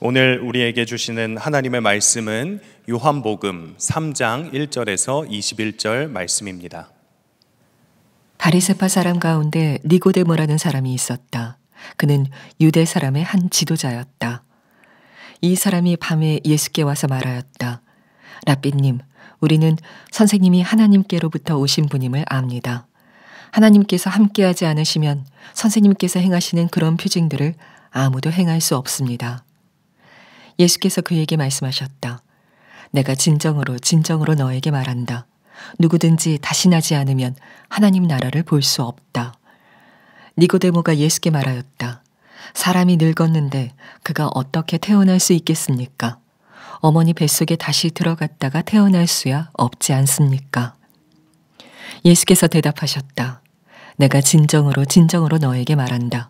오늘 우리에게 주시는 하나님의 말씀은 요한복음 3장 1절에서 21절 말씀입니다. 바리새파 사람 가운데 니고데모라는 사람이 있었다. 그는 유대 사람의 한 지도자였다. 이 사람이 밤에 예수께 와서 말하였다. 랍비님, 우리는 선생님이 하나님께로부터 오신 분임을 압니다. 하나님께서 함께하지 않으시면 선생님께서 행하시는 그런 표징들을 아무도 행할 수 없습니다. 예수께서 그에게 말씀하셨다. 내가 진정으로 너에게 말한다. 누구든지 다시 나지 않으면 하나님 나라를 볼 수 없다. 니고데모가 예수께 말하였다. 사람이 늙었는데 그가 어떻게 태어날 수 있겠습니까? 어머니 뱃속에 다시 들어갔다가 태어날 수야 없지 않습니까? 예수께서 대답하셨다. 내가 진정으로 너에게 말한다.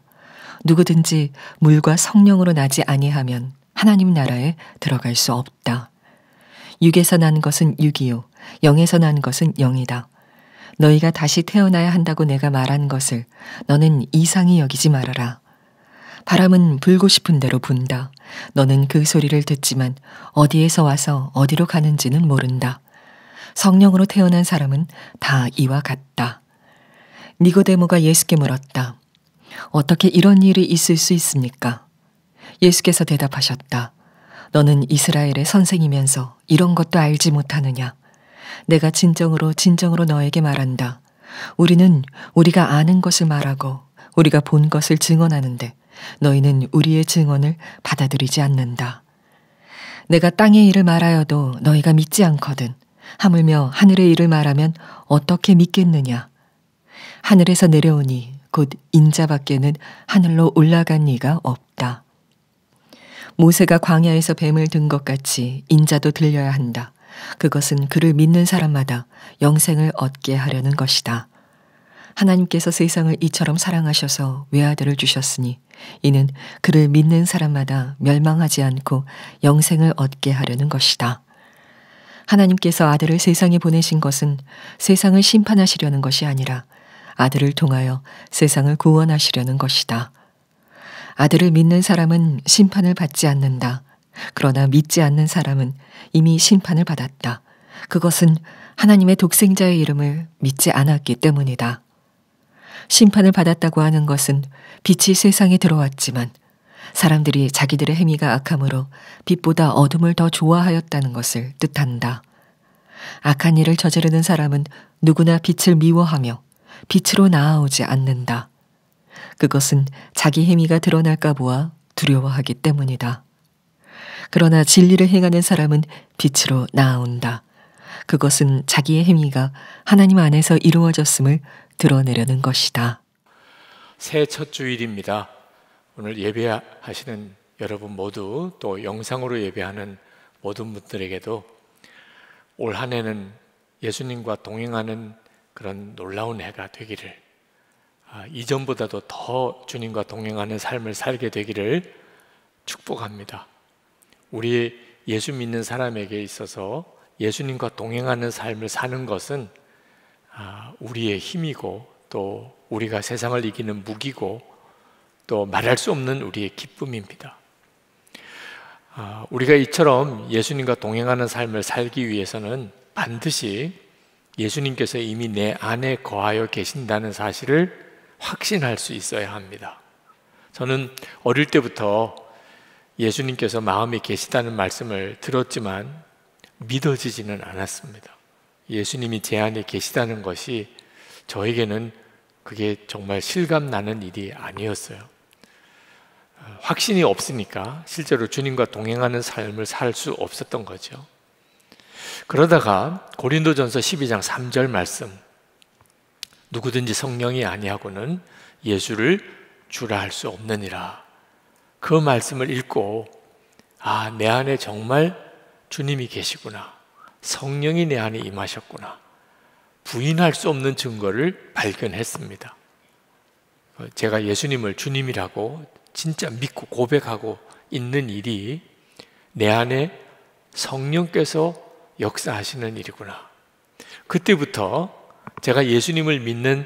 누구든지 물과 성령으로 나지 아니하면 하나님 나라에 들어갈 수 없다. 육에서 난 것은 육이요 영에서 난 것은 영이다. 너희가 다시 태어나야 한다고 내가 말한 것을 너는 이상히 여기지 말아라. 바람은 불고 싶은 대로 분다. 너는 그 소리를 듣지만 어디에서 와서 어디로 가는지는 모른다. 성령으로 태어난 사람은 다 이와 같다. 니고데모가 예수께 물었다. 어떻게 이런 일이 있을 수 있습니까? 예수께서 대답하셨다. 너는 이스라엘의 선생이면서 이런 것도 알지 못하느냐? 내가 진정으로 너에게 말한다. 우리는 우리가 아는 것을 말하고 우리가 본 것을 증언하는데 너희는 우리의 증언을 받아들이지 않는다. 내가 땅의 일을 말하여도 너희가 믿지 않거든. 하물며 하늘의 일을 말하면 어떻게 믿겠느냐? 하늘에서 내려오니 곧 인자밖에는 하늘로 올라간 이가 없다. 모세가 광야에서 뱀을 든 것 같이 인자도 들려야 한다. 그것은 그를 믿는 사람마다 영생을 얻게 하려는 것이다. 하나님께서 세상을 이처럼 사랑하셔서 외아들을 주셨으니 이는 그를 믿는 사람마다 멸망하지 않고 영생을 얻게 하려는 것이다. 하나님께서 아들을 세상에 보내신 것은 세상을 심판하시려는 것이 아니라 아들을 통하여 세상을 구원하시려는 것이다. 아들을 믿는 사람은 심판을 받지 않는다. 그러나 믿지 않는 사람은 이미 심판을 받았다. 그것은 하나님의 독생자의 이름을 믿지 않았기 때문이다. 심판을 받았다고 하는 것은 빛이 세상에 들어왔지만 사람들이 자기들의 행위가 악함으로 빛보다 어둠을 더 좋아하였다는 것을 뜻한다. 악한 일을 저지르는 사람은 누구나 빛을 미워하며 빛으로 나아오지 않는다. 그것은 자기 행위가 드러날까 보아 두려워하기 때문이다. 그러나 진리를 행하는 사람은 빛으로 나아온다. 그것은 자기의 행위가 하나님 안에서 이루어졌음을 드러내려는 것이다. 새해 첫 주일입니다. 오늘 예배하시는 여러분 모두 또 영상으로 예배하는 모든 분들에게도 올 한 해는 예수님과 동행하는 그런 놀라운 해가 되기를, 이전보다도 더 주님과 동행하는 삶을 살게 되기를 축복합니다. 우리 예수 믿는 사람에게 있어서 예수님과 동행하는 삶을 사는 것은 우리의 힘이고 또 우리가 세상을 이기는 무기고 또 말할 수 없는 우리의 기쁨입니다. 우리가 이처럼 예수님과 동행하는 삶을 살기 위해서는 반드시 예수님께서 이미 내 안에 거하여 계신다는 사실을 확신할 수 있어야 합니다. 저는 어릴 때부터 예수님께서 마음에 계시다는 말씀을 들었지만 믿어지지는 않았습니다. 예수님이 제 안에 계시다는 것이 저에게는 그게 정말 실감나는 일이 아니었어요. 확신이 없으니까 실제로 주님과 동행하는 삶을 살 수 없었던 거죠. 그러다가 고린도전서 12장 3절 말씀, 누구든지 성령이 아니하고는 예수를 주라 할 수 없느니라, 그 말씀을 읽고 내 안에 정말 주님이 계시구나, 성령이 내 안에 임하셨구나, 부인할 수 없는 증거를 발견했습니다. 제가 예수님을 주님이라고 진짜 믿고 고백하고 있는 일이 내 안에 성령께서 역사하시는 일이구나. 그때부터 제가 예수님을 믿는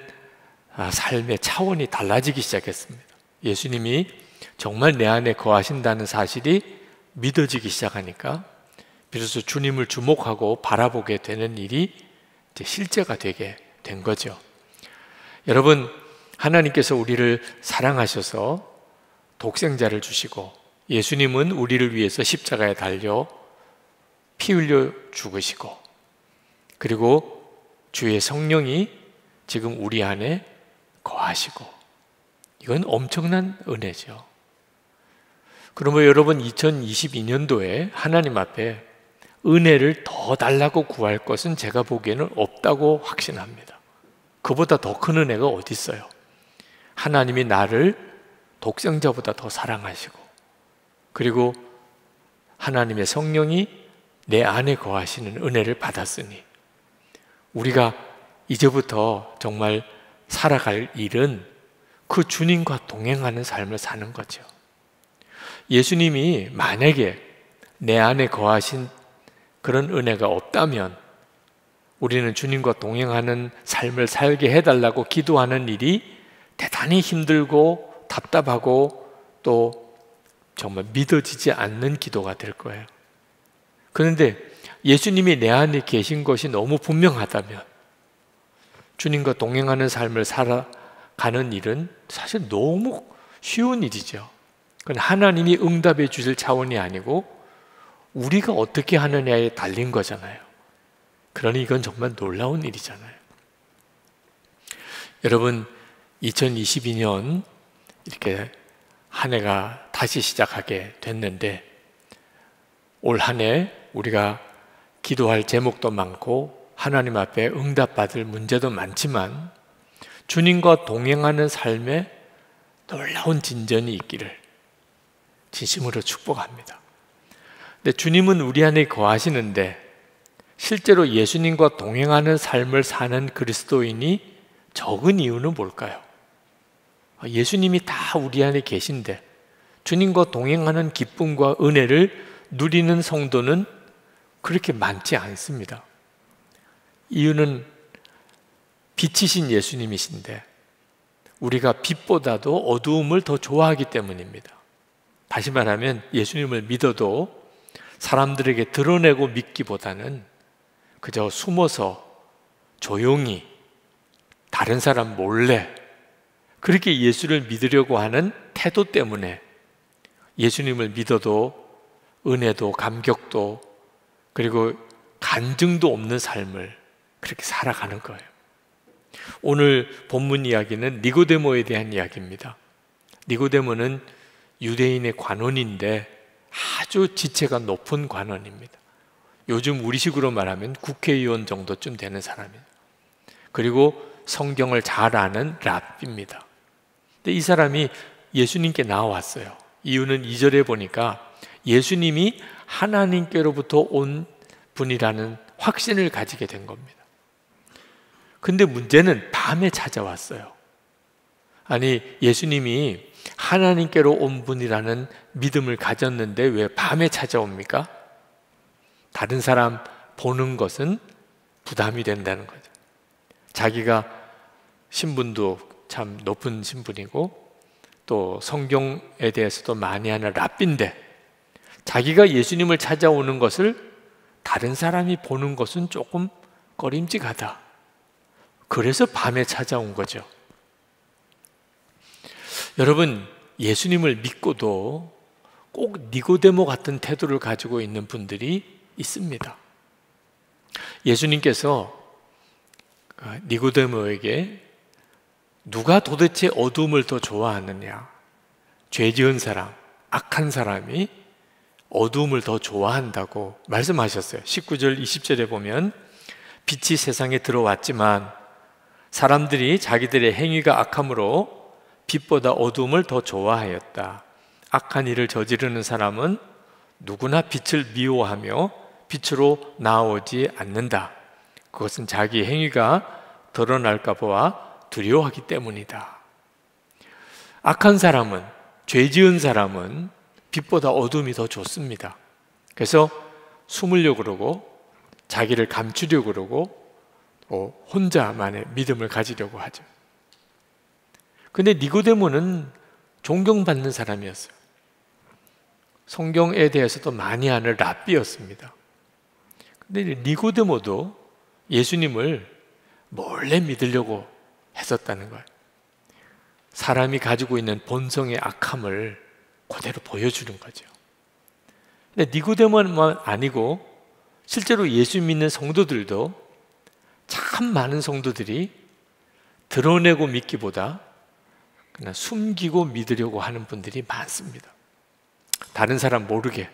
삶의 차원이 달라지기 시작했습니다. 예수님이 정말 내 안에 거하신다는 사실이 믿어지기 시작하니까 비로소 주님을 주목하고 바라보게 되는 일이 이제 실제가 되게 된 거죠. 여러분, 하나님께서 우리를 사랑하셔서 독생자를 주시고 예수님은 우리를 위해서 십자가에 달려 피 흘려 죽으시고 그리고 주의 성령이 지금 우리 안에 거하시고 이건 엄청난 은혜죠. 그러면 여러분 2022년도에 하나님 앞에 은혜를 더 달라고 구할 것은 제가 보기에는 없다고 확신합니다. 그보다 더 큰 은혜가 어디 있어요? 하나님이 나를 독생자보다 더 사랑하시고 그리고 하나님의 성령이 내 안에 거하시는 은혜를 받았으니 우리가 이제부터 정말 살아갈 일은 그 주님과 동행하는 삶을 사는 거죠. 예수님이 만약에 내 안에 거하신 그런 은혜가 없다면 우리는 주님과 동행하는 삶을 살게 해달라고 기도하는 일이 대단히 힘들고 답답하고 또 정말 믿어지지 않는 기도가 될 거예요. 그런데 예수님이 내 안에 계신 것이 너무 분명하다면 주님과 동행하는 삶을 살아가는 일은 사실 너무 쉬운 일이죠. 그건 하나님이 응답해 주실 차원이 아니고 우리가 어떻게 하느냐에 달린 거잖아요. 그러니 이건 정말 놀라운 일이잖아요. 여러분, 2022년 이렇게 한 해가 다시 시작하게 됐는데 올 한 해 우리가 기도할 제목도 많고 하나님 앞에 응답받을 문제도 많지만 주님과 동행하는 삶에 놀라운 진전이 있기를 진심으로 축복합니다. 근데 주님은 우리 안에 거하시는데 실제로 예수님과 동행하는 삶을 사는 그리스도인이 적은 이유는 뭘까요? 예수님이 다 우리 안에 계신데 주님과 동행하는 기쁨과 은혜를 누리는 성도는 그렇게 많지 않습니다. 이유는 빛이신 예수님이신데 우리가 빛보다도 어두움을 더 좋아하기 때문입니다. 다시 말하면 예수님을 믿어도 사람들에게 드러내고 믿기보다는 그저 숨어서 조용히 다른 사람 몰래 그렇게 예수를 믿으려고 하는 태도 때문에 예수님을 믿어도 은혜도 감격도 그리고 간증도 없는 삶을 그렇게 살아가는 거예요. 오늘 본문 이야기는 니고데모에 대한 이야기입니다. 니고데모는 유대인의 관원인데 아주 지체가 높은 관원입니다. 요즘 우리식으로 말하면 국회의원 정도쯤 되는 사람이에요. 그리고 성경을 잘 아는 랍비입니다. 근데 이 사람이 예수님께 나왔어요. 이유는 2절에 보니까 예수님이 하나님께로부터 온 분이라는 확신을 가지게 된 겁니다. 근데 문제는 밤에 찾아왔어요. 아니, 예수님이 하나님께로 온 분이라는 믿음을 가졌는데 왜 밤에 찾아옵니까? 다른 사람 보는 것은 부담이 된다는 거죠. 자기가 신분도 참 높은 신분이고 또 성경에 대해서도 많이 아는 랍비인데 자기가 예수님을 찾아오는 것을 다른 사람이 보는 것은 조금 꺼림직하다. 그래서 밤에 찾아온 거죠. 여러분, 예수님을 믿고도 꼭 니고데모 같은 태도를 가지고 있는 분들이 있습니다. 예수님께서 니고데모에게 누가 도대체 어둠을 더 좋아하느냐? 죄 지은 사람, 악한 사람이 어둠을 더 좋아한다고 말씀하셨어요. 19절, 20절에 보면 빛이 세상에 들어왔지만 사람들이 자기들의 행위가 악함으로 빛보다 어둠을 더 좋아하였다. 악한 일을 저지르는 사람은 누구나 빛을 미워하며 빛으로 나오지 않는다. 그것은 자기 행위가 드러날까 봐 두려워하기 때문이다. 악한 사람은, 죄 지은 사람은 빛보다 어둠이 더 좋습니다. 그래서 숨으려고 그러고 자기를 감추려고 그러고 혼자만의 믿음을 가지려고 하죠. 근데 니고데모는 존경받는 사람이었어요. 성경에 대해서도 많이 아는 랍비였습니다. 근데 니고데모도 예수님을 몰래 믿으려고 했었다는 거예요. 사람이 가지고 있는 본성의 악함을 그대로 보여주는 거죠. 근데 니고데모만 아니고 실제로 예수 믿는 성도들도 참 많은 성도들이 드러내고 믿기보다 그냥 숨기고 믿으려고 하는 분들이 많습니다. 다른 사람 모르게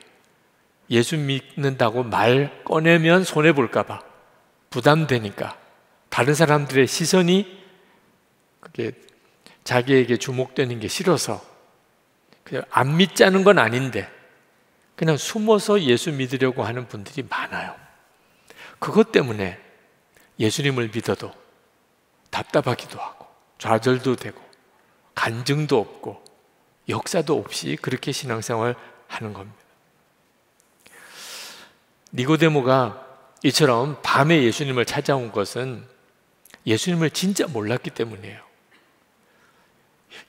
예수 믿는다고 말 꺼내면 손해볼까 봐 부담되니까 다른 사람들의 시선이 그게 자기에게 주목되는 게 싫어서 그냥 안 믿자는 건 아닌데 그냥 숨어서 예수 믿으려고 하는 분들이 많아요. 그것 때문에 예수님을 믿어도 답답하기도 하고 좌절도 되고 간증도 없고 역사도 없이 그렇게 신앙생활 하는 겁니다. 니고데모가 이처럼 밤에 예수님을 찾아온 것은 예수님을 진짜 몰랐기 때문이에요.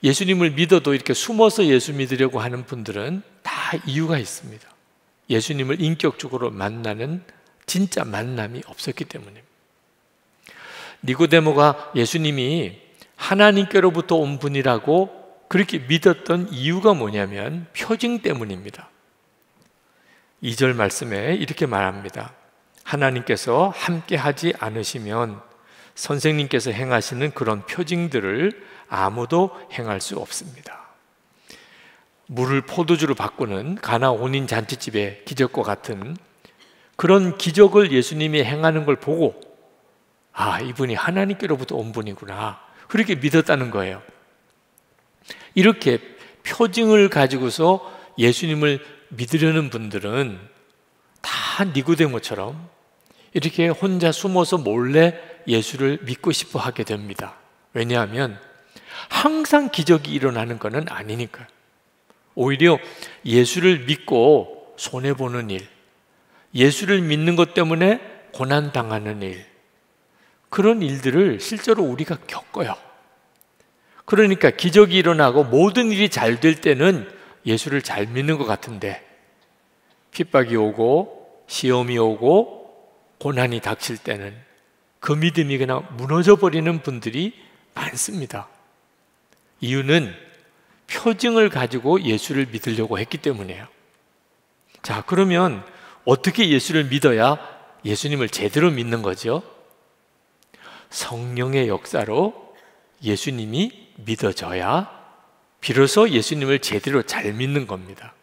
예수님을 믿어도 이렇게 숨어서 예수 믿으려고 하는 분들은 다 이유가 있습니다. 예수님을 인격적으로 만나는 진짜 만남이 없었기 때문입니다. 니고데모가 예수님이 하나님께로부터 온 분이라고 그렇게 믿었던 이유가 뭐냐면 표징 때문입니다. 2절 말씀에 이렇게 말합니다. 하나님께서 함께 하지 않으시면 선생님께서 행하시는 그런 표징들을 아무도 행할 수 없습니다. 물을 포도주로 바꾸는 가나 혼인 잔치집의 기적과 같은 그런 기적을 예수님이 행하는 걸 보고 아, 이분이 하나님께로부터 온 분이구나 그렇게 믿었다는 거예요. 이렇게 표징을 가지고서 예수님을 믿으려는 분들은 다 니고데모처럼 이렇게 혼자 숨어서 몰래 예수를 믿고 싶어 하게 됩니다. 왜냐하면 항상 기적이 일어나는 것은 아니니까요. 오히려 예수를 믿고 손해보는 일, 예수를 믿는 것 때문에 고난당하는 일, 그런 일들을 실제로 우리가 겪어요. 그러니까 기적이 일어나고 모든 일이 잘 될 때는 예수를 잘 믿는 것 같은데 핍박이 오고 시험이 오고 고난이 닥칠 때는 그 믿음이 그냥 무너져 버리는 분들이 많습니다. 이유는 표징을 가지고 예수를 믿으려고 했기 때문이에요. 자, 그러면 어떻게 예수를 믿어야 예수님을 제대로 믿는 거죠? 성령의 역사로 예수님이 믿어져야 비로소 예수님을 제대로 잘 믿는 겁니다.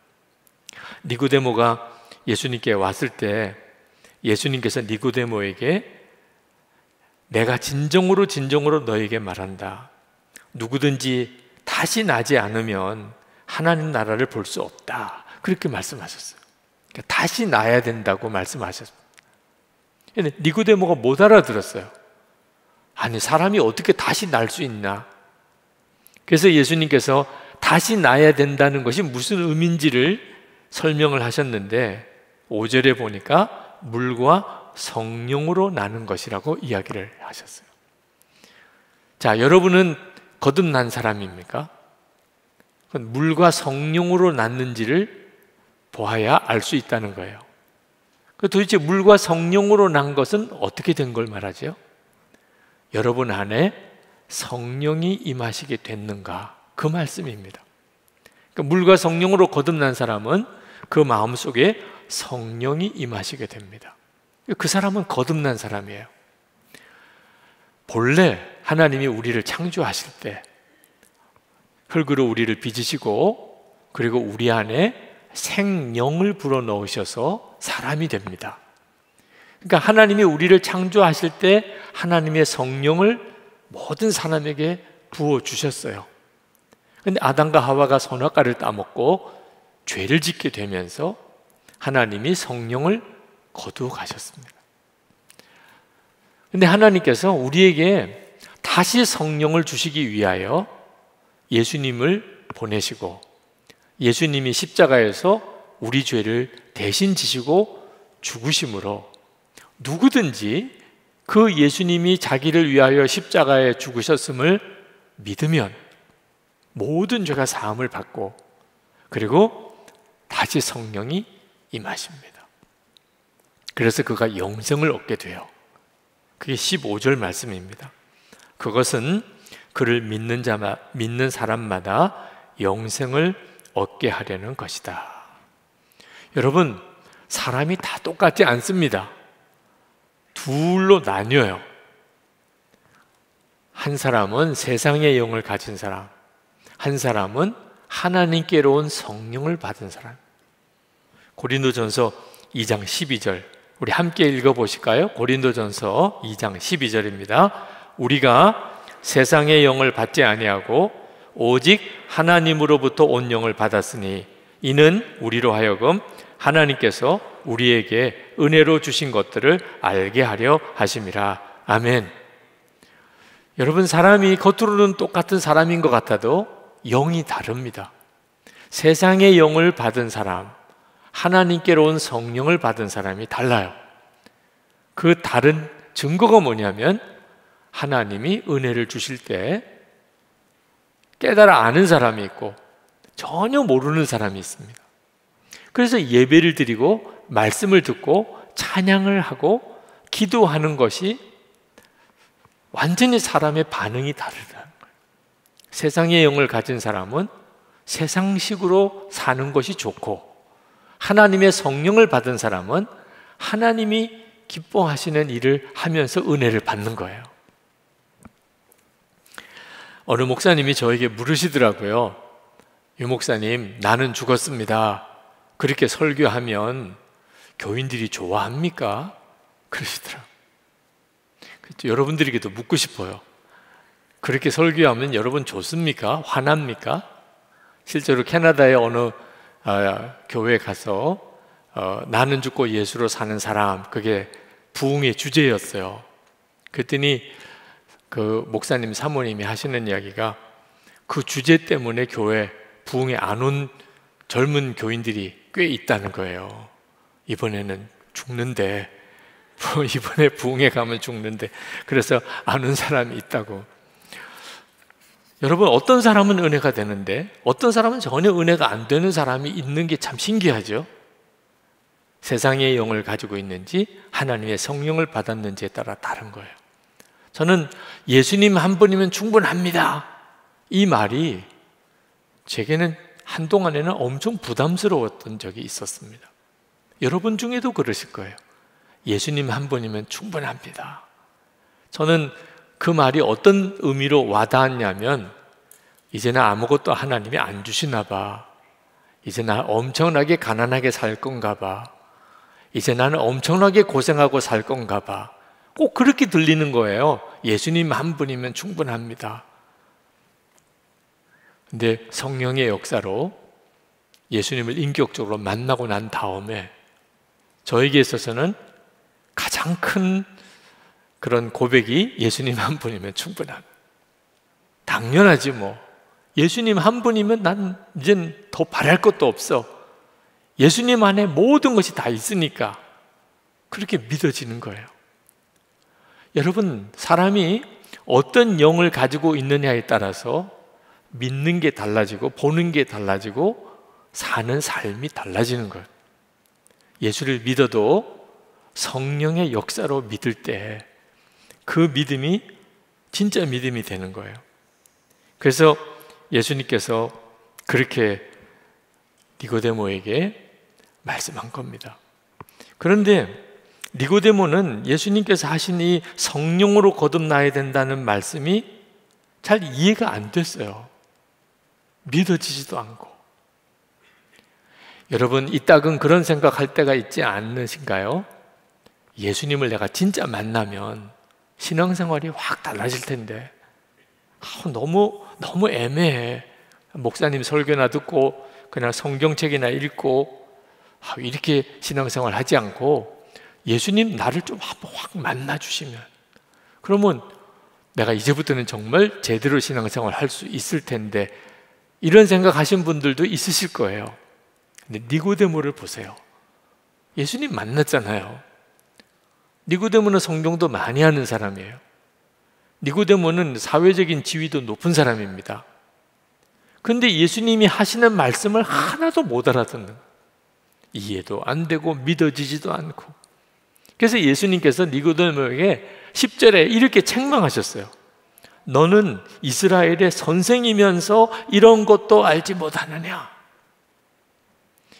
니고데모가 예수님께 왔을 때 예수님께서 니고데모에게 내가 진정으로 너에게 말한다. 누구든지 다시 나지 않으면 하나님 나라를 볼 수 없다. 그렇게 말씀하셨어요. 그러니까 다시 나야 된다고 말씀하셨습니다. 근데 니고데모가 못 알아들었어요. 아니, 사람이 어떻게 다시 날 수 있나? 그래서 예수님께서 다시 나야 된다는 것이 무슨 의미인지를 설명을 하셨는데 5절에 보니까 물과 성령으로 나는 것이라고 이야기를 하셨어요. 자, 여러분은 거듭난 사람입니까? 물과 성령으로 났는지를 보아야 알 수 있다는 거예요. 도대체 물과 성령으로 난 것은 어떻게 된 걸 말하죠? 여러분 안에 성령이 임하시게 됐는가? 그 말씀입니다. 그러니까 물과 성령으로 거듭난 사람은 그 마음속에 성령이 임하시게 됩니다. 그 사람은 거듭난 사람이에요. 본래 하나님이 우리를 창조하실 때 흙으로 우리를 빚으시고 그리고 우리 안에 생령을 불어넣으셔서 사람이 됩니다. 그러니까 하나님이 우리를 창조하실 때 하나님의 성령을 모든 사람에게 부어주셨어요. 그런데 아담과 하와가 선악과를 따먹고 죄를 짓게 되면서 하나님이 성령을 거두어 가셨습니다. 그런데 하나님께서 우리에게 다시 성령을 주시기 위하여 예수님을 보내시고 예수님이 십자가에서 우리 죄를 대신 지시고 죽으심으로 누구든지 그 예수님이 자기를 위하여 십자가에 죽으셨음을 믿으면 모든 죄가 사함을 받고 그리고 다시 성령이 임하십니다. 그래서 그가 영생을 얻게 돼요. 그게 15절 말씀입니다. 그것은 그를 믿는 사람마다 영생을 얻게 하려는 것이다. 여러분, 사람이 다 똑같지 않습니다. 둘로 나뉘어요. 한 사람은 세상의 영을 가진 사람, 한 사람은 하나님께로 온 성령을 받은 사람. 고린도전서 2장 12절 우리 함께 읽어보실까요? 고린도전서 2장 12절입니다. 우리가 세상의 영을 받지 아니하고 오직 하나님으로부터 온 영을 받았으니 이는 우리로 하여금 하나님께서 우리에게 은혜로 주신 것들을 알게 하려 하심이라. 아멘. 여러분, 사람이 겉으로는 똑같은 사람인 것 같아도 영이 다릅니다. 세상의 영을 받은 사람, 하나님께로 온 성령을 받은 사람이 달라요. 그 다른 증거가 뭐냐면 하나님이 은혜를 주실 때 깨달아 아는 사람이 있고 전혀 모르는 사람이 있습니다. 그래서 예배를 드리고 말씀을 듣고 찬양을 하고 기도하는 것이 완전히 사람의 반응이 다르다는 거예요. 세상의 영을 가진 사람은 세상식으로 사는 것이 좋고, 하나님의 성령을 받은 사람은 하나님이 기뻐하시는 일을 하면서 은혜를 받는 거예요. 어느 목사님이 저에게 물으시더라고요. 유 목사님, 나는 죽었습니다. 그렇게 설교하면 교인들이 좋아합니까? 그러시더라고요. 여러분들에게도 묻고 싶어요. 그렇게 설교하면 여러분 좋습니까? 화납니까? 실제로 캐나다의 어느 교회에 가서 나는 죽고 예수로 사는 사람, 그게 부흥의 주제였어요. 그랬더니 그 목사님 사모님이 하시는 이야기가 그 주제 때문에 교회 부흥에 안 온 젊은 교인들이 꽤 있다는 거예요. 이번에는 죽는데, 이번에 부흥에 가면 죽는데, 그래서 안 온 사람이 있다고. 여러분, 어떤 사람은 은혜가 되는데 어떤 사람은 전혀 은혜가 안 되는 사람이 있는 게 참 신기하죠. 세상의 영을 가지고 있는지 하나님의 성령을 받았는지에 따라 다른 거예요. 저는 예수님 한 분이면 충분합니다, 이 말이 제게는 한동안에는 엄청 부담스러웠던 적이 있었습니다. 여러분 중에도 그러실 거예요. 예수님 한 분이면 충분합니다. 저는 그 말이 어떤 의미로 와닿았냐면, 이제는 아무것도 하나님이 안 주시나 봐, 이제 나 엄청나게 가난하게 살 건가 봐, 이제 나는 엄청나게 고생하고 살 건가 봐, 꼭 그렇게 들리는 거예요. 예수님 한 분이면 충분합니다. 근데 성령의 역사로 예수님을 인격적으로 만나고 난 다음에 저에게 있어서는 가장 큰 그런 고백이 예수님 한 분이면 충분합니다. 당연하지 뭐. 예수님 한 분이면 난 이젠 더 바랄 것도 없어. 예수님 안에 모든 것이 다 있으니까 그렇게 믿어지는 거예요. 여러분, 사람이 어떤 영을 가지고 있느냐에 따라서 믿는 게 달라지고 보는 게 달라지고 사는 삶이 달라지는 거예요. 예수를 믿어도 성령의 역사로 믿을 때 그 믿음이 진짜 믿음이 되는 거예요. 그래서 예수님께서 그렇게 니고데모에게 말씀한 겁니다. 그런데 니고데모는 예수님께서 하신 이 성령으로 거듭나야 된다는 말씀이 잘 이해가 안 됐어요. 믿어지지도 않고. 여러분, 이따금 그런 생각할 때가 있지 않으신가요? 예수님을 내가 진짜 만나면 신앙생활이 확 달라질 텐데 너무 애매해. 목사님 설교나 듣고 그냥 성경책이나 읽고 이렇게 신앙생활 하지 않고 예수님 나를 좀 한번 확 만나주시면, 그러면 내가 이제부터는 정말 제대로 신앙생활 할 수 있을 텐데, 이런 생각하신 분들도 있으실 거예요. 근데 니고데모를 보세요. 예수님 만났잖아요. 니고데모는 성경도 많이 하는 사람이에요. 니고데모는 사회적인 지위도 높은 사람입니다. 그런데 예수님이 하시는 말씀을 하나도 못 알아듣는, 이해도 안 되고 믿어지지도 않고. 그래서 예수님께서 니고데모에게 10절에 이렇게 책망하셨어요. 너는 이스라엘의 선생이면서 이런 것도 알지 못하느냐?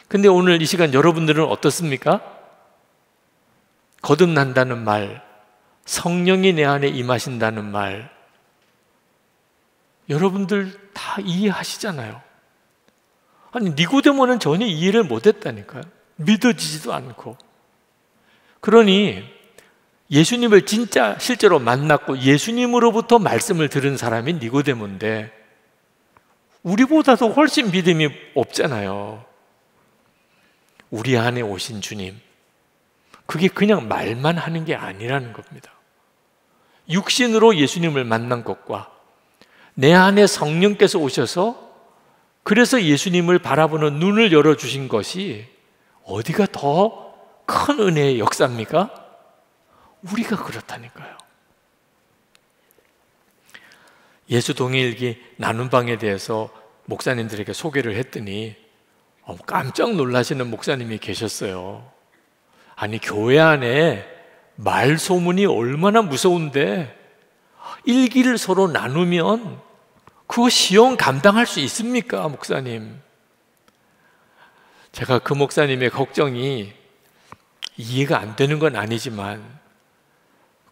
근데 오늘 이 시간 여러분들은 어떻습니까? 거듭난다는 말, 성령이 내 안에 임하신다는 말, 여러분들 다 이해하시잖아요. 아니, 니고데모는 전혀 이해를 못했다니까요. 믿어지지도 않고. 그러니 예수님을 진짜 실제로 만났고 예수님으로부터 말씀을 들은 사람이 니고데모인데 우리보다도 훨씬 믿음이 없잖아요. 우리 안에 오신 주님, 그게 그냥 말만 하는 게 아니라는 겁니다. 육신으로 예수님을 만난 것과 내 안에 성령께서 오셔서 그래서 예수님을 바라보는 눈을 열어주신 것이 어디가 더 큰 은혜의 역사입니까? 우리가 그렇다니까요. 예수 동일기 나눔방에 대해서 목사님들에게 소개를 했더니 깜짝 놀라시는 목사님이 계셨어요. 아니, 교회 안에 말 소문이 얼마나 무서운데 일기를 서로 나누면 그거 시험 감당할 수 있습니까, 목사님? 제가 그 목사님의 걱정이 이해가 안 되는 건 아니지만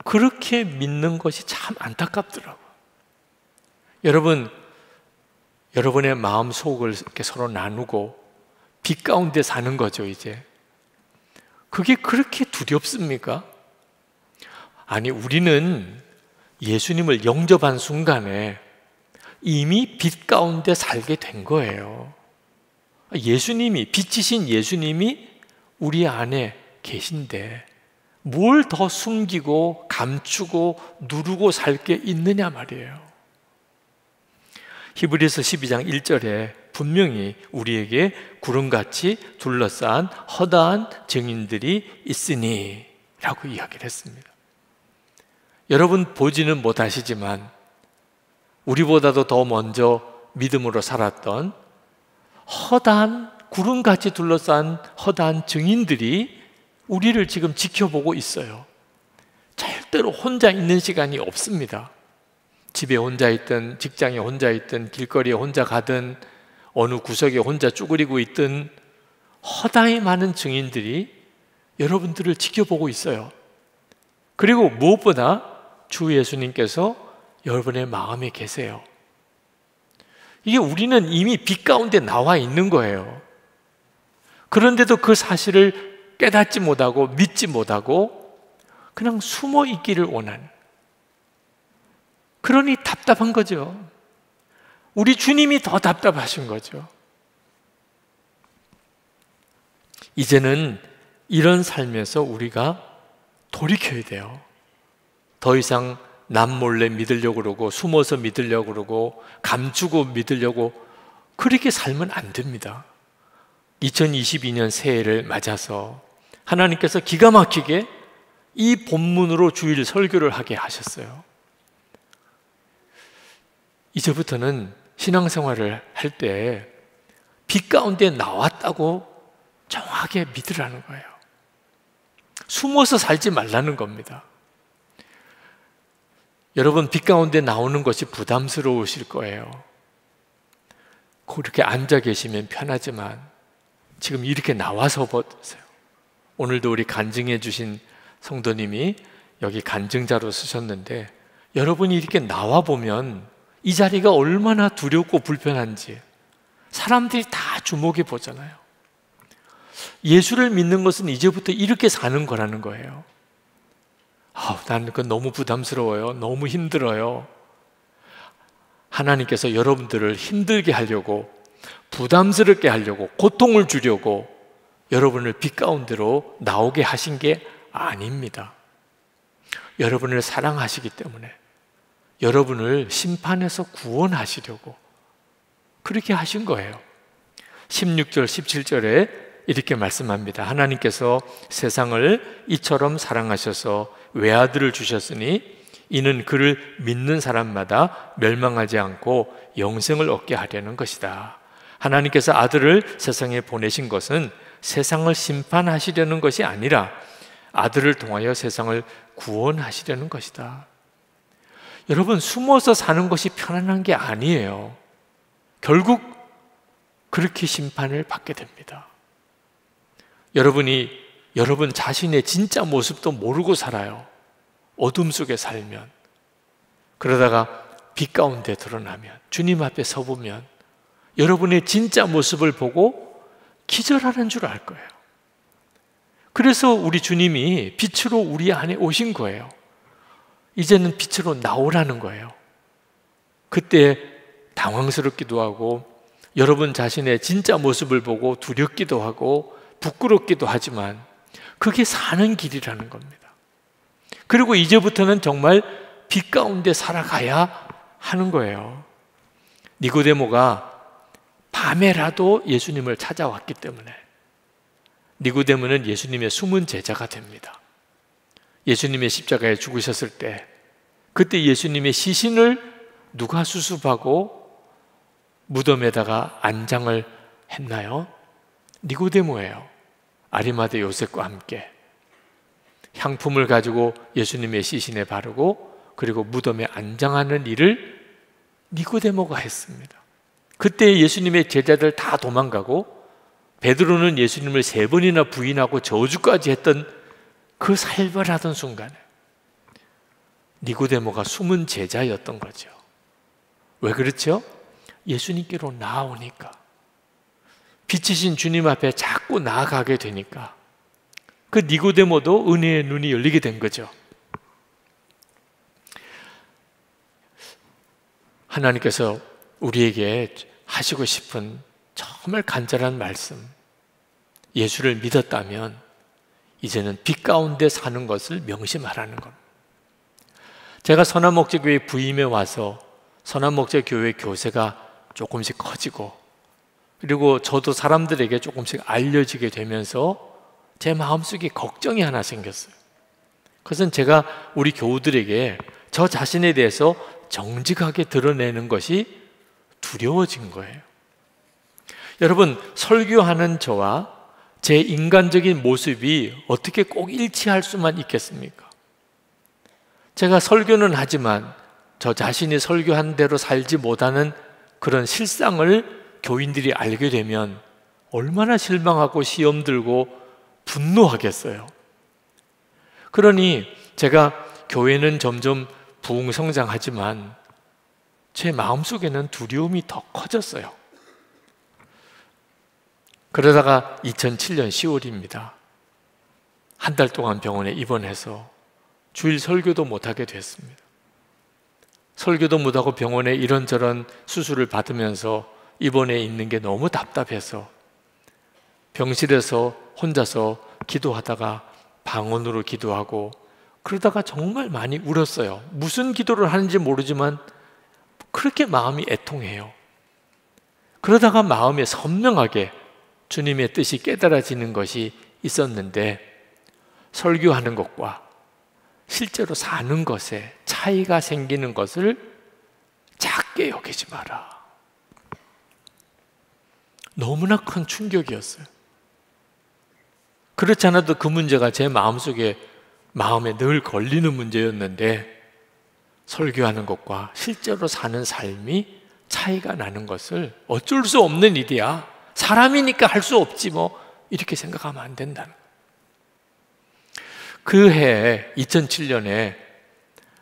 그렇게 믿는 것이 참 안타깝더라고요. 여러분, 여러분의 마음 속을 이렇게 서로 나누고 빛 가운데 사는 거죠, 이제. 그게 그렇게 두렵습니까? 아니, 우리는 예수님을 영접한 순간에 이미 빛 가운데 살게 된 거예요. 예수님이, 빛이신 예수님이 우리 안에 계신데 뭘 더 숨기고 감추고 누르고 살 게 있느냐 말이에요. 히브리서 12장 1절에 분명히 우리에게 구름같이 둘러싼 허다한 증인들이 있으니 라고 이야기를 했습니다. 여러분 보지는 못하시지만 우리보다도 더 먼저 믿음으로 살았던 허다한 구름같이 둘러싼 허다한 증인들이 우리를 지금 지켜보고 있어요. 절대로 혼자 있는 시간이 없습니다. 집에 혼자 있든 직장에 혼자 있든 길거리에 혼자 가든 어느 구석에 혼자 쭈그리고 있든 허다히 많은 증인들이 여러분들을 지켜보고 있어요. 그리고 무엇보다 주 예수님께서 여러분의 마음에 계세요. 이게 우리는 이미 빛 가운데 나와 있는 거예요. 그런데도 그 사실을 깨닫지 못하고 믿지 못하고 그냥 숨어 있기를 원하는, 그러니 답답한 거죠. 우리 주님이 더 답답하신 거죠. 이제는 이런 삶에서 우리가 돌이켜야 돼요. 더 이상 남 몰래 믿으려고 그러고 숨어서 믿으려고 그러고 감추고 믿으려고 그렇게 살면 안 됩니다. 2022년 새해를 맞아서 하나님께서 기가 막히게 이 본문으로 주일 설교를 하게 하셨어요. 이제부터는 신앙생활을 할 때 빛 가운데 나왔다고 정확하게 믿으라는 거예요. 숨어서 살지 말라는 겁니다. 여러분, 빛 가운데 나오는 것이 부담스러우실 거예요. 그렇게 앉아 계시면 편하지만 지금 이렇게 나와서 보세요. 오늘도 우리 간증해 주신 성도님이 여기 간증자로 쓰셨는데 여러분이 이렇게 나와 보면 이 자리가 얼마나 두렵고 불편한지 사람들이 다 주목해 보잖아요. 예수를 믿는 것은 이제부터 이렇게 사는 거라는 거예요. 난 그건 너무 부담스러워요. 너무 힘들어요. 하나님께서 여러분들을 힘들게 하려고, 부담스럽게 하려고, 고통을 주려고 여러분을 빛 가운데로 나오게 하신 게 아닙니다. 여러분을 사랑하시기 때문에 여러분을 심판에서 구원하시려고 그렇게 하신 거예요. 16절, 17절에 이렇게 말씀합니다. 하나님께서 세상을 이처럼 사랑하셔서 외아들을 주셨으니 이는 그를 믿는 사람마다 멸망하지 않고 영생을 얻게 하려는 것이다. 하나님께서 아들을 세상에 보내신 것은 세상을 심판하시려는 것이 아니라 아들을 통하여 세상을 구원하시려는 것이다. 여러분, 숨어서 사는 것이 편안한 게 아니에요. 결국 그렇게 심판을 받게 됩니다. 여러분이 여러분 자신의 진짜 모습도 모르고 살아요. 어둠 속에 살면. 그러다가 빛 가운데 드러나면, 주님 앞에 서보면 여러분의 진짜 모습을 보고 기절하는 줄 알 거예요. 그래서 우리 주님이 빛으로 우리 안에 오신 거예요. 이제는 빛으로 나오라는 거예요. 그때 당황스럽기도 하고 여러분 자신의 진짜 모습을 보고 두렵기도 하고 부끄럽기도 하지만 그게 사는 길이라는 겁니다. 그리고 이제부터는 정말 빛 가운데 살아가야 하는 거예요. 니고데모가 밤에라도 예수님을 찾아왔기 때문에 니고데모는 예수님의 숨은 제자가 됩니다. 예수님의 십자가에 죽으셨을 때 그때 예수님의 시신을 누가 수습하고 무덤에다가 안장을 했나요? 니고데모예요. 아리마대 요셉과 함께 향품을 가지고 예수님의 시신에 바르고 그리고 무덤에 안장하는 일을 니고데모가 했습니다. 그때 예수님의 제자들 다 도망가고 베드로는 예수님을 3번이나 부인하고 저주까지 했던 그 살벌하던 순간에 니고데모가 숨은 제자였던 거죠. 왜 그렇죠? 예수님께로 나아오니까, 빛이신 주님 앞에 자꾸 나아가게 되니까 그 니고데모도 은혜의 눈이 열리게 된 거죠. 하나님께서 우리에게 하시고 싶은 정말 간절한 말씀, 예수를 믿었다면 이제는 빛 가운데 사는 것을 명심하라는 겁니다. 제가 선한목재교회 부임에 와서 선한목재교회 교세가 조금씩 커지고 그리고 저도 사람들에게 조금씩 알려지게 되면서 제 마음속에 걱정이 하나 생겼어요. 그것은 제가 우리 교우들에게 저 자신에 대해서 정직하게 드러내는 것이 두려워진 거예요. 여러분, 설교하는 저와 제 인간적인 모습이 어떻게 꼭 일치할 수만 있겠습니까? 제가 설교는 하지만 저 자신이 설교한 대로 살지 못하는 그런 실상을 교인들이 알게 되면 얼마나 실망하고 시험 들고 분노하겠어요. 그러니 제가 교회는 점점 부흥성장하지만 제 마음속에는 두려움이 더 커졌어요. 그러다가 2007년 10월입니다. 한 달 동안 병원에 입원해서 주일 설교도 못하게 됐습니다. 설교도 못하고 병원에 이런저런 수술을 받으면서 입원해 있는 게 너무 답답해서 병실에서 혼자서 기도하다가 방언으로 기도하고 그러다가 정말 많이 울었어요. 무슨 기도를 하는지 모르지만 그렇게 마음이 애통해요. 그러다가 마음에 선명하게 주님의 뜻이 깨달아지는 것이 있었는데, 설교하는 것과 실제로 사는 것에 차이가 생기는 것을 작게 여기지 마라. 너무나 큰 충격이었어요. 그렇지 않아도 그 문제가 제 마음에 늘 걸리는 문제였는데, 설교하는 것과 실제로 사는 삶이 차이가 나는 것을 어쩔 수 없는 일이야, 사람이니까 할 수 없지 뭐, 이렇게 생각하면 안 된다는 거예요. 그 해 2007년에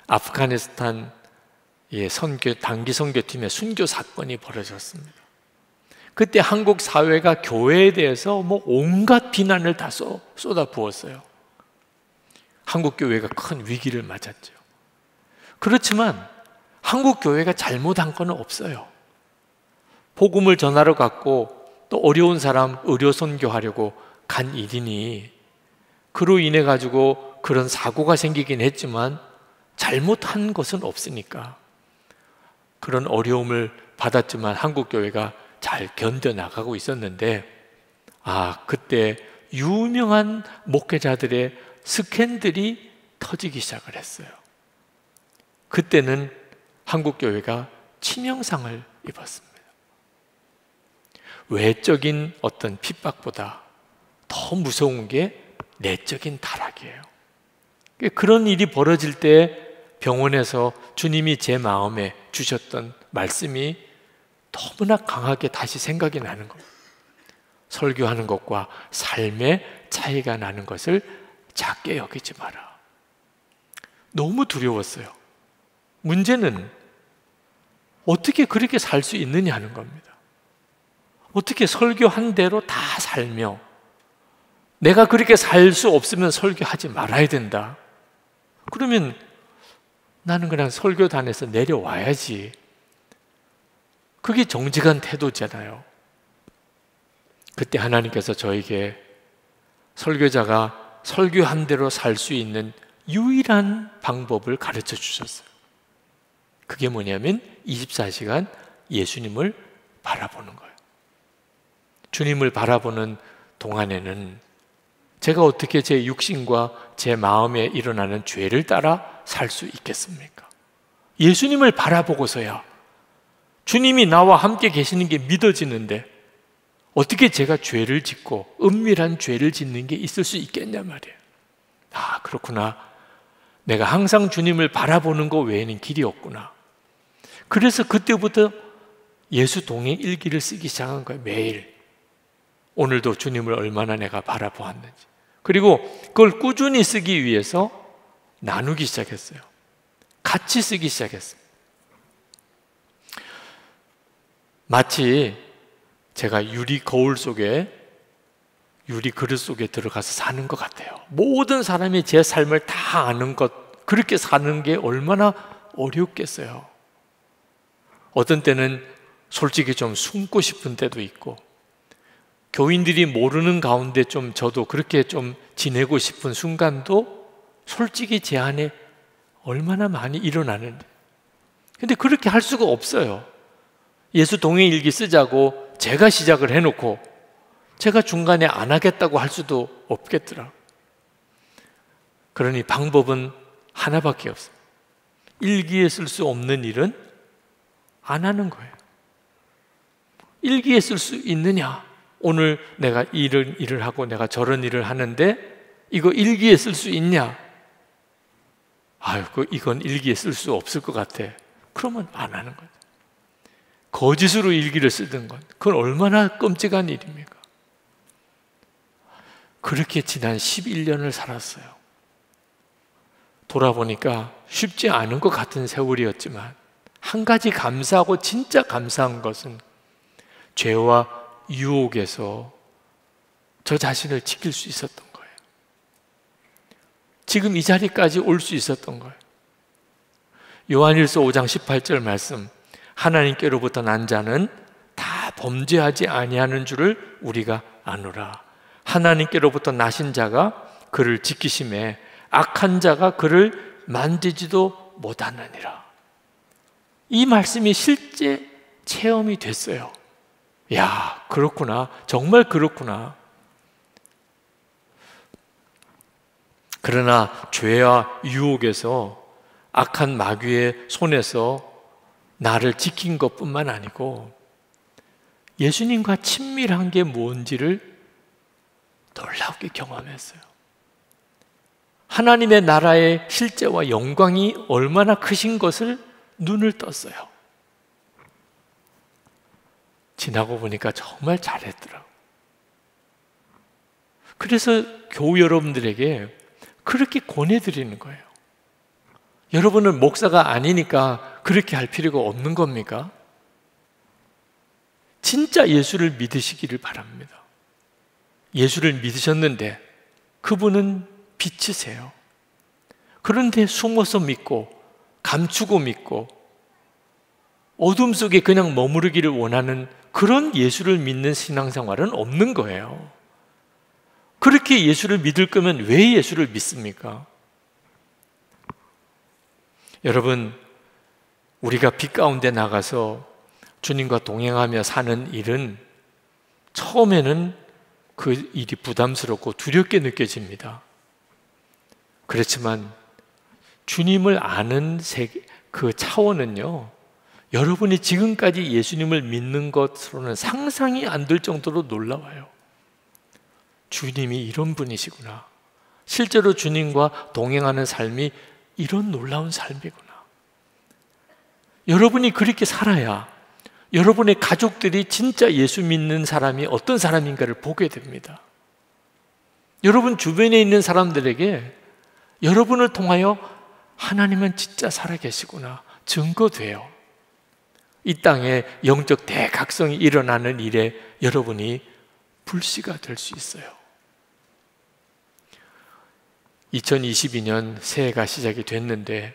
아프가니스탄 단기 선교팀의 순교 사건이 벌어졌습니다. 그때 한국 사회가 교회에 대해서 온갖 비난을 다 쏟아부었어요. 한국 교회가 큰 위기를 맞았죠. 그렇지만 한국 교회가 잘못한 건 없어요. 복음을 전하러 갔고 또 어려운 사람 의료 선교하려고 간 일이니 그로 인해 가지고 그런 사고가 생기긴 했지만 잘못한 것은 없으니까 그런 어려움을 받았지만 한국 교회가 잘 견뎌나가고 있었는데, 그때 유명한 목회자들의 스캔들이 터지기 시작을 했어요. 그때는 한국 교회가 치명상을 입었습니다. 외적인 어떤 핍박보다 더 무서운 게 내적인 타락이에요. 그런 일이 벌어질 때 병원에서 주님이 제 마음에 주셨던 말씀이 너무나 강하게 다시 생각이 나는 겁니다. 설교하는 것과 삶의 차이가 나는 것을 작게 여기지 마라. 너무 두려웠어요. 문제는 어떻게 그렇게 살 수 있느냐 하는 겁니다. 어떻게 설교한 대로 다 살며 내가 그렇게 살 수 없으면 설교하지 말아야 된다. 그러면 나는 그냥 설교단에서 내려와야지. 그게 정직한 태도잖아요. 그때 하나님께서 저에게 설교자가 설교한 대로 살 수 있는 유일한 방법을 가르쳐 주셨어요. 그게 뭐냐면 24시간 예수님을 바라보는 거예요. 주님을 바라보는 동안에는 제가 어떻게 제 육신과 제 마음에 일어나는 죄를 따라 살 수 있겠습니까? 예수님을 바라보고서야 주님이 나와 함께 계시는 게 믿어지는데 어떻게 제가 죄를 짓고 은밀한 죄를 짓는 게 있을 수 있겠냐 말이에요. 아, 그렇구나. 내가 항상 주님을 바라보는 것 외에는 길이 없구나. 그래서 그때부터 예수 동행 일기를 쓰기 시작한 거예요. 매일. 오늘도 주님을 얼마나 내가 바라보았는지. 그리고 그걸 꾸준히 쓰기 위해서 나누기 시작했어요. 같이 쓰기 시작했어요. 마치 제가 유리 거울 속에, 유리 그릇 속에 들어가서 사는 것 같아요. 모든 사람이 제 삶을 다 아는 것, 그렇게 사는 게 얼마나 어렵겠어요. 어떤 때는 솔직히 좀 숨고 싶은 때도 있고, 교인들이 모르는 가운데 좀 저도 그렇게 좀 지내고 싶은 순간도 솔직히 제 안에 얼마나 많이 일어나는데, 근데 그렇게 할 수가 없어요. 예수 동행일기 쓰자고 제가 시작을 해놓고 제가 중간에 안 하겠다고 할 수도 없겠더라. 그러니 방법은 하나밖에 없어요. 일기에 쓸 수 없는 일은 안 하는 거예요. 일기에 쓸 수 있느냐? 오늘 내가 이런 일을 하고 내가 저런 일을 하는데 이거 일기에 쓸 수 있냐? 아유, 이건 일기에 쓸 수 없을 것 같아. 그러면 안 하는 거예요. 거짓으로 일기를 쓰던 건 그건 얼마나 끔찍한 일입니까? 그렇게 지난 11년을 살았어요. 돌아보니까 쉽지 않은 것 같은 세월이었지만 한 가지 감사하고 진짜 감사한 것은 죄와 유혹에서 저 자신을 지킬 수 있었던 거예요. 지금 이 자리까지 올 수 있었던 거예요. 요한일서 5장 18절 말씀, 하나님께로부터 난 자는 다 범죄하지 아니하는 줄을 우리가 아노라. 하나님께로부터 나신 자가 그를 지키심에 악한 자가 그를 만지지도 못하느니라. 이 말씀이 실제 체험이 됐어요. 야, 그렇구나. 정말 그렇구나. 그러나 죄와 유혹에서 악한 마귀의 손에서 나를 지킨 것뿐만 아니고 예수님과 친밀한 게 뭔지를 놀랍게 경험했어요. 하나님의 나라의 실제와 영광이 얼마나 크신 것을 눈을 떴어요. 지나고 보니까 정말 잘했더라고요. 그래서 교우 여러분들에게 그렇게 권해드리는 거예요. 여러분은 목사가 아니니까 그렇게 할 필요가 없는 겁니까? 진짜 예수를 믿으시기를 바랍니다. 예수를 믿으셨는데 그분은 빛이세요. 그런데 숨어서 믿고 감추고 믿고 어둠 속에 그냥 머무르기를 원하는 그런 예수를 믿는 신앙생활은 없는 거예요. 그렇게 예수를 믿을 거면 왜 예수를 믿습니까? 여러분, 우리가 빛 가운데 나가서 주님과 동행하며 사는 일은 처음에는 그 일이 부담스럽고 두렵게 느껴집니다. 그렇지만 주님을 아는 그 차원은요, 여러분이 지금까지 예수님을 믿는 것으로는 상상이 안 될 정도로 놀라워요. 주님이 이런 분이시구나. 실제로 주님과 동행하는 삶이 이런 놀라운 삶이구나. 여러분이 그렇게 살아야 여러분의 가족들이 진짜 예수 믿는 사람이 어떤 사람인가를 보게 됩니다. 여러분 주변에 있는 사람들에게 여러분을 통하여 하나님은 진짜 살아계시구나 증거돼요. 이 땅에 영적 대각성이 일어나는 일에 여러분이 불씨가 될 수 있어요. 2022년 새해가 시작이 됐는데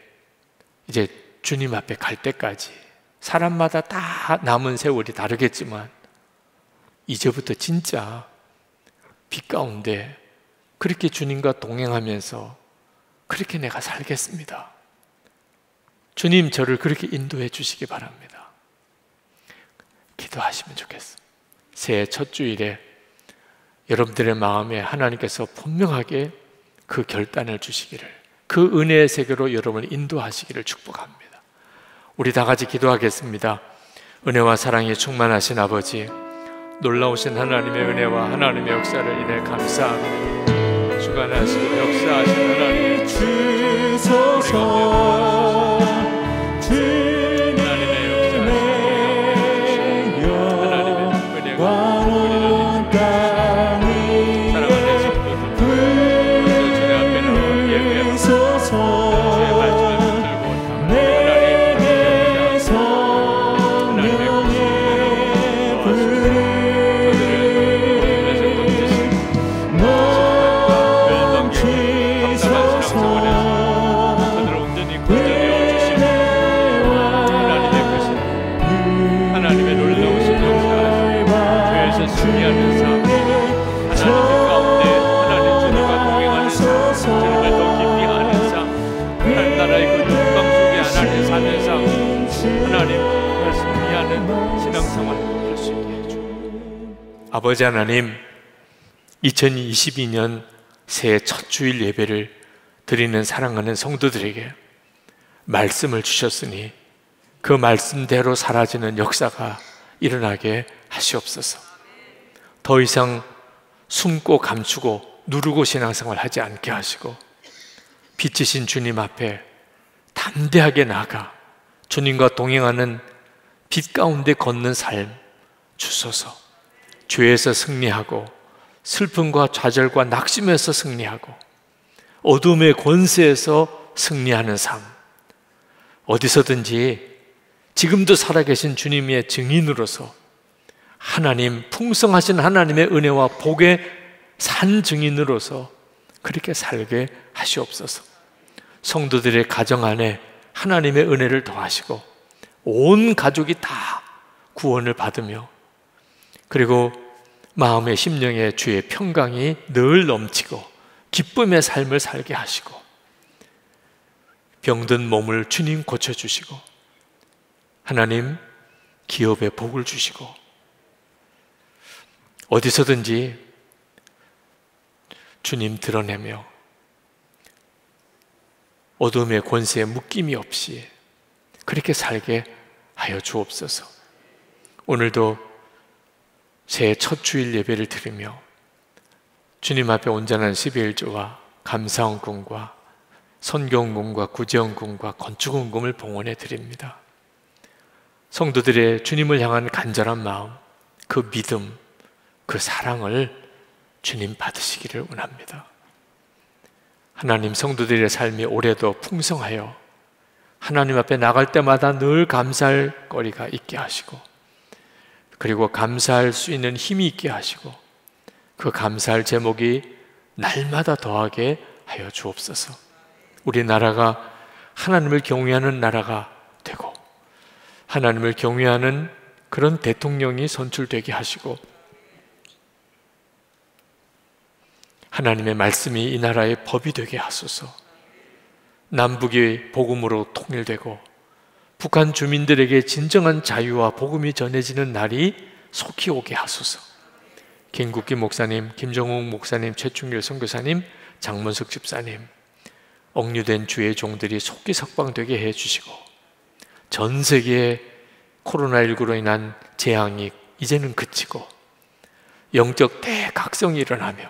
이제 주님 앞에 갈 때까지 사람마다 다 남은 세월이 다르겠지만 이제부터 진짜 빛 가운데 그렇게 주님과 동행하면서 그렇게 내가 살겠습니다. 주님 저를 그렇게 인도해 주시기 바랍니다. 기도하시면 좋겠습니다. 새해 첫 주일에 여러분들의 마음에 하나님께서 분명하게 그 결단을 주시기를, 그 은혜의 세계로 여러분을 인도하시기를 축복합니다. 우리 다 같이 기도하겠습니다. 은혜와 사랑이 충만하신 아버지, 놀라우신 하나님의 은혜와 하나님의 역사를 인해 감사합니다. 주관하시고 역사하신 하나님 주소서. 아버지 하나님, 2022년 새해 첫 주일 예배를 드리는 사랑하는 성도들에게 말씀을 주셨으니 그 말씀대로 사라지는 역사가 일어나게 하시옵소서. 더 이상 숨고 감추고 누르고 신앙생활 하지 않게 하시고 빛이신 주님 앞에 담대하게 나아가 주님과 동행하는 빛 가운데 걷는 삶 주소서. 죄에서 승리하고 슬픔과 좌절과 낙심에서 승리하고 어둠의 권세에서 승리하는 삶, 어디서든지 지금도 살아계신 주님의 증인으로서 하나님, 풍성하신 하나님의 은혜와 복의 산 증인으로서 그렇게 살게 하시옵소서. 성도들의 가정 안에 하나님의 은혜를 더하시고 온 가족이 다 구원을 받으며 그리고 마음의 심령의 주의 평강이 늘 넘치고 기쁨의 삶을 살게 하시고 병든 몸을 주님 고쳐주시고 하나님 기업에 복을 주시고 어디서든지 주님 드러내며 어둠의 권세에 묶임이 없이 그렇게 살게 하여 주옵소서. 오늘도 새해 첫 주일 예배를 드리며 주님 앞에 온전한 12일조와 감사헌금과 선교헌금과 구제헌금과 건축헌금을 봉헌해 드립니다. 성도들의 주님을 향한 간절한 마음, 그 믿음, 그 사랑을 주님 받으시기를 원합니다. 하나님, 성도들의 삶이 올해도 풍성하여 하나님 앞에 나갈 때마다 늘 감사할 거리가 있게 하시고 그리고 감사할 수 있는 힘이 있게 하시고 그 감사할 제목이 날마다 더하게 하여 주옵소서. 우리나라가 하나님을 경외하는 나라가 되고 하나님을 경외하는 그런 대통령이 선출되게 하시고 하나님의 말씀이 이 나라의 법이 되게 하소서. 남북이 복음으로 통일되고 북한 주민들에게 진정한 자유와 복음이 전해지는 날이 속히 오게 하소서. 김국기 목사님, 김정욱 목사님, 최충길 선교사님, 장문석 집사님, 억류된 주의 종들이 속히 석방되게 해주시고 전 세계에 코로나19로 인한 재앙이 이제는 그치고 영적 대각성이 일어나며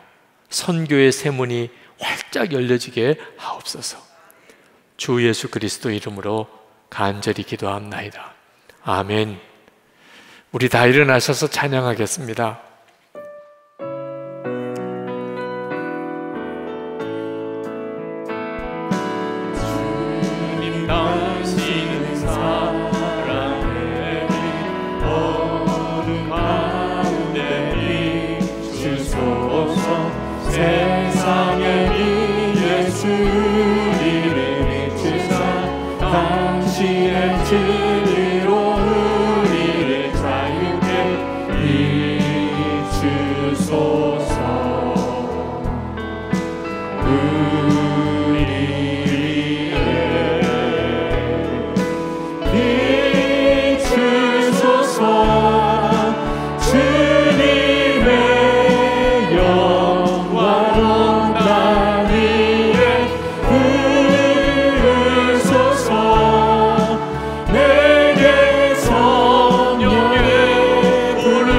선교의 세문이 활짝 열려지게 하옵소서. 주 예수 그리스도 이름으로 간절히 기도합나이다. 아멘. 우리 다 일어나셔서 찬양하겠습니다. 주님 당신은 사랑의 어둠 가운데 비추소서. 세상의 이 예수 이름 비추사 당신의 진리로 우리를 자유케 비추소서. 우리의 비추소서. 주님의 영광 온 땅 위에 부으소서. 내게 성령의 불을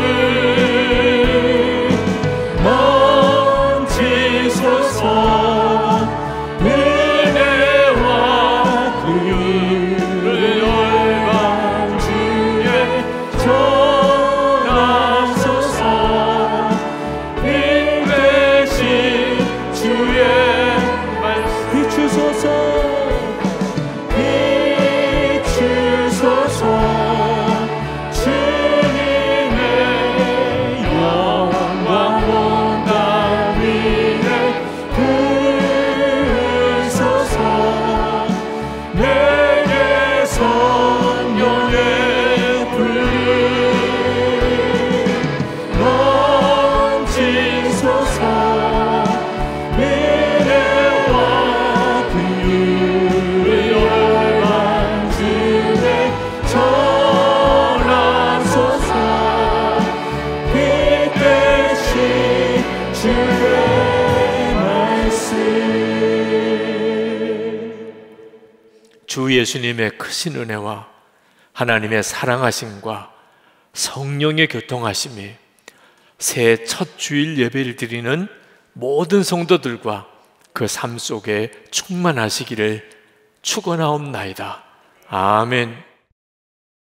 넘치소서. 은혜와 긍휼을 열방 중에 전하소서. 빛 대신 주의 말씀 비추소서. 비추소서. 주님의 영광 온 땅 위에 부으소서. 내게 성령의 불을 넘치소서. 은혜와 긍휼을 열방 중에 전하소서. 빛 대신 주의 말씀. 주 예수님의 크신 은혜와 하나님의 사랑하심과 성령의 교통하심이 새해 첫 주일 예배를 드리는 모든 성도들과 그 삶 속에 충만하시기를 축원하옵나이다. 아멘.